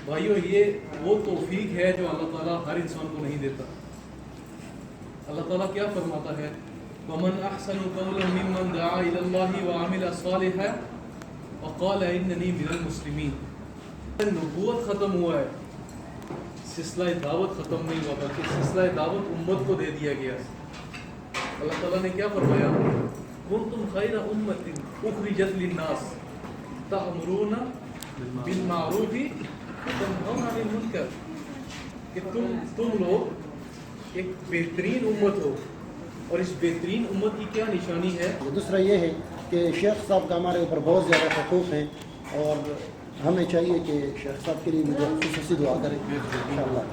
بھائیو یہ وہ توفیق ہے جو اللہ تعالیٰ ہر انسان کو نہیں دیتا. اللہ تعالیٰ کیا فرماتا ہے؟ وَمَنْ أَحْسَنُ قَوْلًا مِّمَّنْ دَعَا إِلَى اللَّهِ وَعَمِلَ صَالِحًا وَقَالَ إِنَّنِي مِنَ الْمُسْلِمِينَ. نبوت ختم ہوا ہے, سلسلہ دعوت ختم نہیں ہوا, بلکہ سلسلہ دعوت امت کو دے دیا گیا. اللہ تعالیٰ نے کیا فرمایا؟ كُنْتُمْ خَيْرَ أُمَّةٍ أُخْرِجَتْ لِلنَّاسِ تَأْمُرُونَ بِالْمَعْرُوفِ وَتَنْهَوْنَ عَنِ الْمُنكَرِ. کہ تم لوگ ایک بہترین امت ہو, اور اس بہترین امت کی کیا نشانی ہے؟ دوسرا یہ ہے کہ شیخ صاحب کا ہمارے اوپر بہت زیادہ حقوق ہیں, اور ہمیں چاہیے کہ شیخ صاحب کے لیے مجھے خصوصی دعا کریں انشاءاللہ.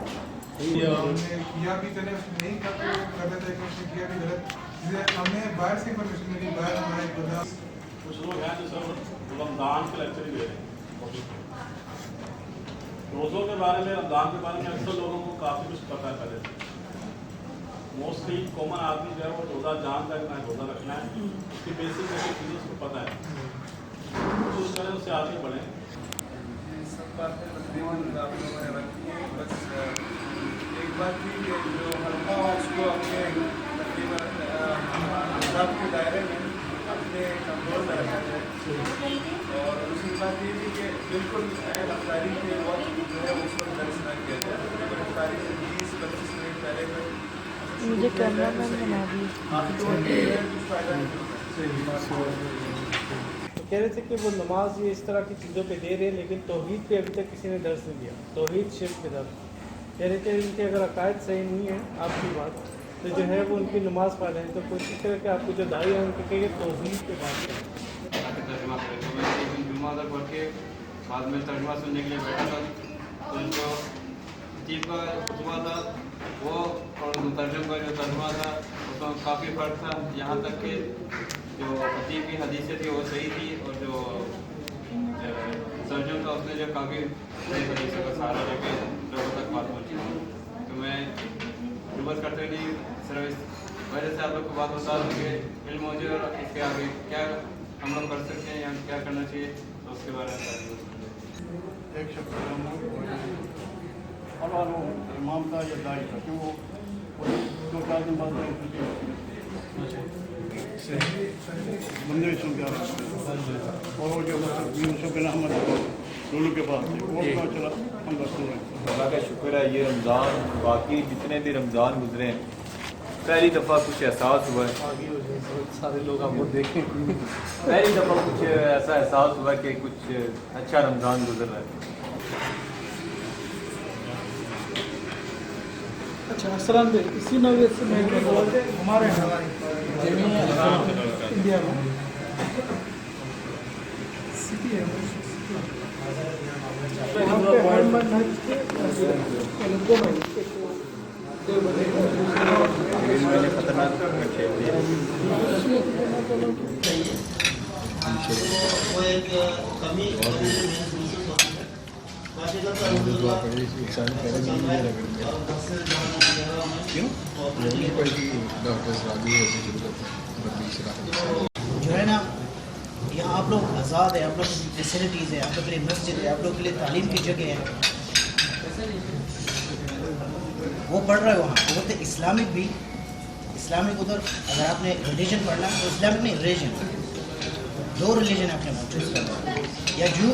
کیا بھی طرف نہیں کرتے غلط ہے, کیا بھی غلط, ہمیں باہر سے پرمیشن ملی, باہر ہمارے بندہ کچھ لوگ ہیں جو سب رمضان کے لیکچر ہی دے رہے ہیں. روزوں کے بارے میں, رمضان کے بارے میں اکثر لوگوں کو کافی کچھ پتہ ہے پہلے سے. موسٹلی کامن آدمی جو ہے وہ روزہ جانتا ہے کہ میں روزہ رکھنا ہے, اس کی بیسک چیزیں اس کو پتہ ہے, تو اس طرح اس سے آگے بڑھیں. سب باتیں تقریباً آپ لوگوں نے رکھی ہیں, بس ایک بات تھی کہ جو حلقہ اس کو اپنے تقریباً نظام کے دائرے میں اپنے کنٹرول میں رکھا جائے, اور دوسری بات یہ تھی کہ بالکل افطاری کے وقت جو ہے اس وقت درس نہ کیا جائے. تقریباً افطاری سے 20-25 منٹ پہلے مجھے کیمرہ مین بنا دیے. کہہ رہے تھے کہ وہ نماز یہ اس طرح کی چیزوں پہ دے رہے ہیں, لیکن توحید پہ ابھی تک کسی نے درس نہیں دیا, توحید شرک کے درس. کہہ رہے تھے ان کے اگر عقائد صحیح نہیں ہے آپ کی بات, تو جو ہے وہ ان کی نماز پڑھ رہے ہیں, تو کوشش کریں کہ آپ کو جو داعی ہیں ان کے کہیے توحید پہ بات کریں. ترجمہ کرے تو میں ایک دن جمعہ تک پڑھ کے بعد میں ترجمہ سننے کے لیے بیٹھا تھا, تو ان کو خطیب کا خطبہ تھا وہ اور مترجم کا جو ترجمہ تھا اس میں کافی فرق تھا, یہاں تک کہ جو خطیب کی حدیثیں تھی وہ صحیح تھی, اور جو مترجم تھا اس نے جو کافی صحیح حدیثوں کا سہارا لے کے لوگوں تک بات پہنچی. تو میں ضرورت کرتے نہیں, صرف اس وجہ سے آپ لوگ کو بات بتا دوں کہ علم موجود اور اس کے آگے کیا ہم لوگ کر سکتے ہیں یا کیا کرنا چاہیے, تو اس کے بارے میں ایک شخص امام تھا یا داعی تھا, کہ وہ 2-4 دن بعد بندے سن کے آ رہے, اور وہ جو یونسف بن احمد لولو کے پاس تھے, وہ پتہ چلا ہم بس سن رہے ہیں. اللہ کا شکر ہے, یہ رمضان باقی جتنے بھی رمضان گزرے ہیں پہلی دفعہ کچھ احساس ہوا ہے, سارے لوگ آپ کو دیکھیں, پہلی دفعہ کچھ ایسا احساس ہوا کہ کچھ اچھا رمضان گزر رہا ہے. اچھا السلام علیکم. اسی نوعیت سے میں ہمارے انڈیا میں سٹی ہے جو ہے نا, یہاں آپ لوگ آزاد ہیں, آپ لوگ کی فیسلٹیز ہیں, آپ لوگ کے لیے مسجد ہے, آپ لوگ کے لیے تعلیم کی جگہ ہے. وہ پڑھ رہے وہاں, وہ بولتے اسلامک بھی, اسلامک ادھر اگر آپ نے ریلیجن پڑھنا تو اسلامک نہیں, ریلیجن, 2 ریلیجن آپ نے وہاں چوز کرنا, یا جو